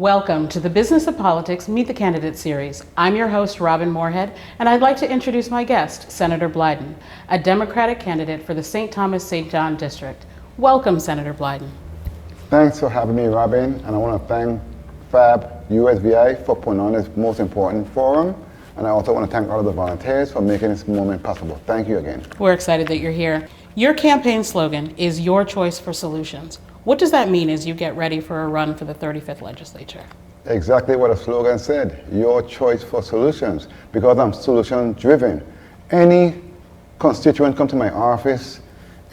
Welcome to the Business of Politics Meet the Candidate series. I'm your host, Robin Moorhead, and I'd like to introduce my guest, Senator Blyden, a Democratic candidate for the St. Thomas-St. John District. Welcome, Senator Blyden. Thanks for having me, Robin, and I want to thank FAB USVI for putting on this most important forum, and I also want to thank all of the volunteers for making this moment possible. Thank you again. We're excited that you're here. Your campaign slogan is your choice for solutions. What does that mean as you get ready for a run for the 35th legislature? Exactly what the slogan said, your choice for solutions, because I'm solution driven. Any constituent come to my office,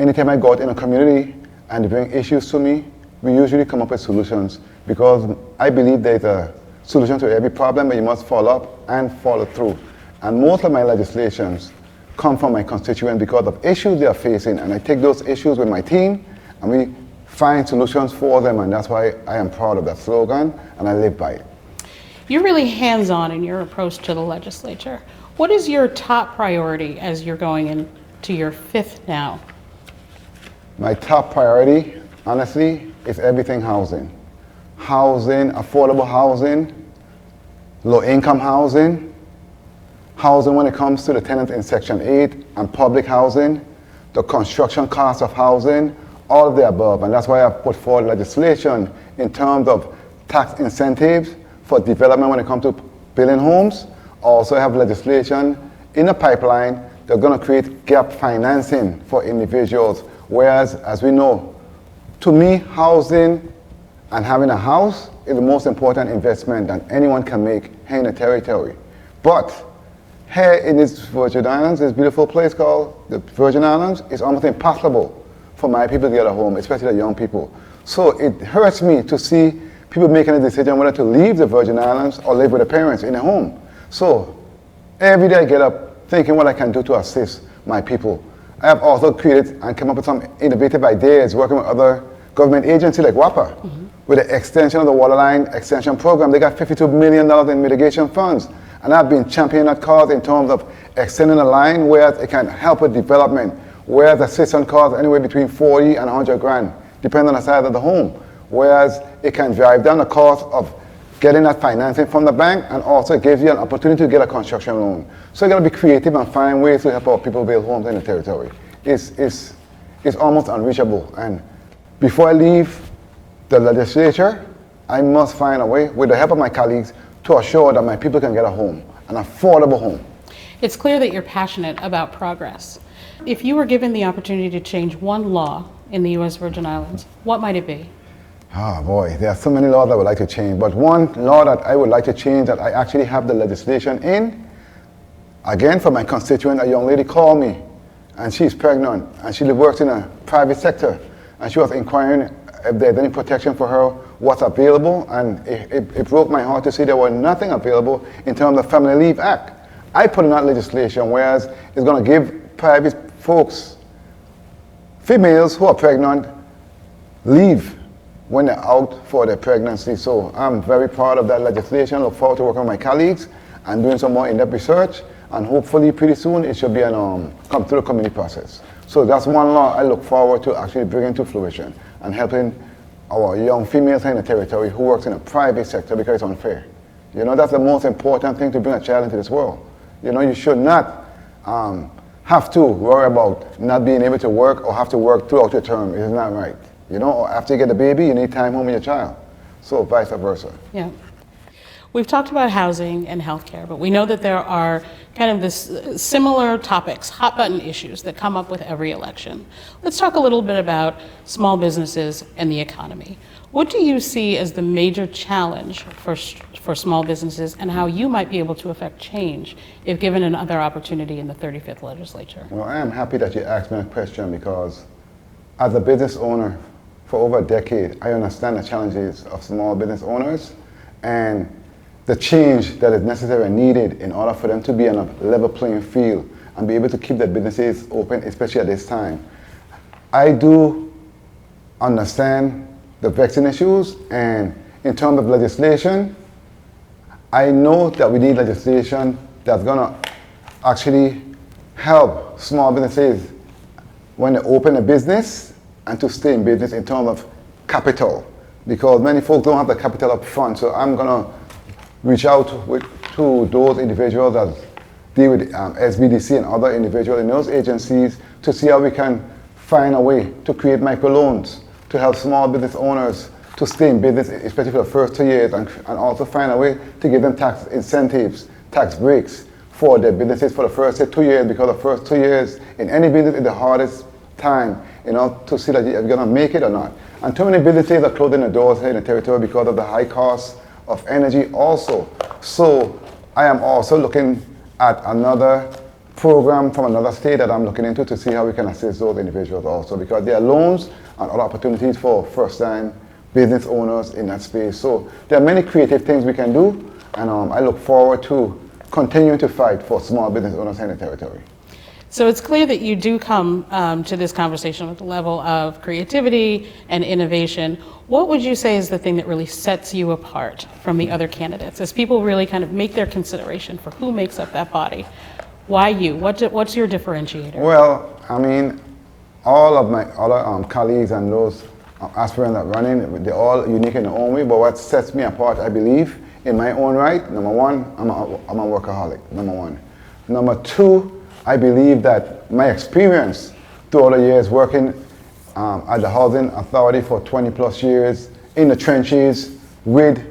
anytime I go out in a community and they bring issues to me, we usually come up with solutions because I believe there's a solution to every problem, but you must follow up and follow through. And most of my legislations come from my constituents because of issues they are facing, and I take those issues with my team and we find solutions for them, and that's why I am proud of that slogan and I live by it. You're really hands-on in your approach to the legislature. What is your top priority as you're going into your fifth now? My top priority, honestly, is everything housing. Housing, affordable housing, low-income housing, housing when it comes to the tenants in Section 8 and public housing, the construction cost of housing, all of the above, and that's why I've put forward legislation in terms of tax incentives for development when it comes to building homes. Also have legislation in the pipeline that's going to create gap financing for individuals, whereas, as we know, to me, housing and having a house is the most important investment that anyone can make here in the territory. But here in this Virgin Islands, this beautiful place called the Virgin Islands, it's almost impossible for my people to get a home, especially the young people. So it hurts me to see people making a decision whether to leave the Virgin Islands or live with their parents in a home. So every day I get up thinking what I can do to assist my people. I have also created and come up with some innovative ideas working with other government agencies like WAPA. With the extension of the Waterline Extension Program, they got $52 million in mitigation funds. And I've been championing that cause in terms of extending the line where it can help with development, where the assistance costs anywhere between 40 and 100 grand, depending on the size of the home. Whereas it can drive down the cost of getting that financing from the bank, and also gives you an opportunity to get a construction loan. So you gotta be creative and find ways to help our people build homes in the territory. It's almost unreachable. And before I leave the legislature, I must find a way, with the help of my colleagues, to assure that my people can get a home, an affordable home. It's clear that you're passionate about progress. If you were given the opportunity to change one law in the U.S. Virgin Islands, what might it be? Oh boy, there are so many laws I would like to change, but one law that I would like to change that I actually have the legislation in, again for my constituent, a young lady called me and she's pregnant and she works in a private sector, and she was inquiring if there's any protection for her, what's available, and it broke my heart to see there was nothing available in terms of Family Leave Act. I put in that legislation, whereas it's going to give private folks, females who are pregnant, leave when they're out for their pregnancy. So I'm very proud of that legislation. Look forward to working with my colleagues and doing some more in-depth research, and hopefully pretty soon it should be come through the committee process. So that's one law I look forward to actually bringing to fruition and helping our young females in the territory who works in a private sector, because it's unfair. You know, that's the most important thing to bring a child into this world. You know, you should not have to worry about not being able to work or have to work throughout your term. It is not right. You know, or after you get the baby, you need time home with your child. So vice versa. Yeah. We've talked about housing and healthcare, but we know that there are kind of this similar topics, hot button issues that come up with every election. Let's talk a little bit about small businesses and the economy. What do you see as the major challenge for small businesses, and how you might be able to affect change if given another opportunity in the 35th legislature? Well, I am happy that you asked me a question, because as a business owner for over a decade, I understand the challenges of small business owners and the change that is necessary and needed in order for them to be on a level playing field and be able to keep their businesses open, especially at this time. I do understand the vexing issues, and in terms of legislation, I know that we need legislation that's gonna actually help small businesses when they open a business and to stay in business in terms of capital. because many folks don't have the capital up front. So I'm going to reach out to those individuals that deal with SBDC and other individuals in those agencies to see how we can find a way to create microloans to help small business owners to stay in business, especially for the first 2 years, and also find a way to give them tax incentives, tax breaks for their businesses for the first 2 years, because the first 2 years in any business is the hardest time, to see that you're going to make it or not. And too many businesses are closing the doors here in the territory because of the high cost of energy also. So I am also looking at another program from another state that I'm looking into to see how we can assist those individuals also, because there are loans and other opportunities for first-time business owners in that space. So there are many creative things we can do, and I look forward to continuing to fight for small business owners in the territory. So it's clear that you do come to this conversation with a level of creativity and innovation. What would you say is the thing that really sets you apart from the other candidates, as people really kind of make their consideration for who makes up that body? Why you? What's your differentiator? Well, I mean, all of my other colleagues and those aspirants that run in, they're all unique in their own way, but what sets me apart, I believe, in my own right, number one, I'm a workaholic, number one. Number two, I believe that my experience throughout the years working at the Housing Authority for 20 plus years in the trenches with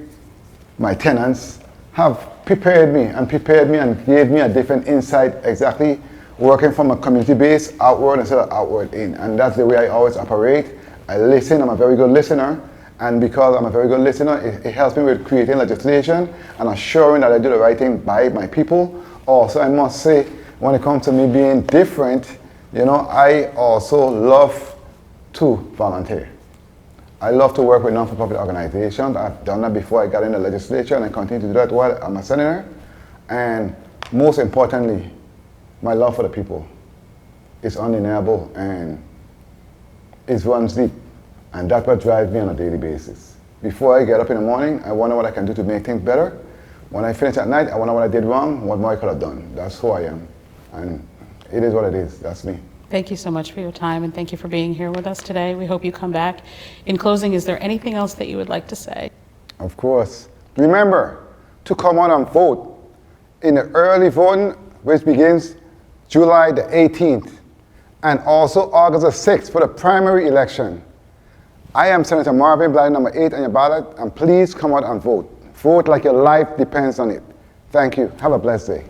my tenants have prepared me and gave me a different insight, exactly working from a community base outward instead of outward in. And that's the way I always operate. I listen, I'm a very good listener, and because I'm a very good listener, it helps me with creating legislation and assuring that I do the right thing by my people. Also, I must say, when it comes to me being different, I also love to volunteer. I love to work with non-for-profit organizations. I've done that before I got in the legislature, and I continue to do that while I'm a senator. And most importantly, my love for the people is undeniable, and it runs deep, and that's what drives me on a daily basis. Before I get up in the morning, I wonder what I can do to make things better. When I finish at night, I wonder what I did wrong, what more I could have done. That's who I am, and it is what it is. That's me. Thank you so much for your time, and thank you for being here with us today. We hope you come back. In closing, is there anything else that you would like to say? Of course. Remember to come out and vote in the early voting, which begins July the 18th, and also August the 6th for the primary election. I am Senator Marvin, Blyden number 8 on your ballot, and please come out and vote. Vote like your life depends on it. Thank you. Have a blessed day.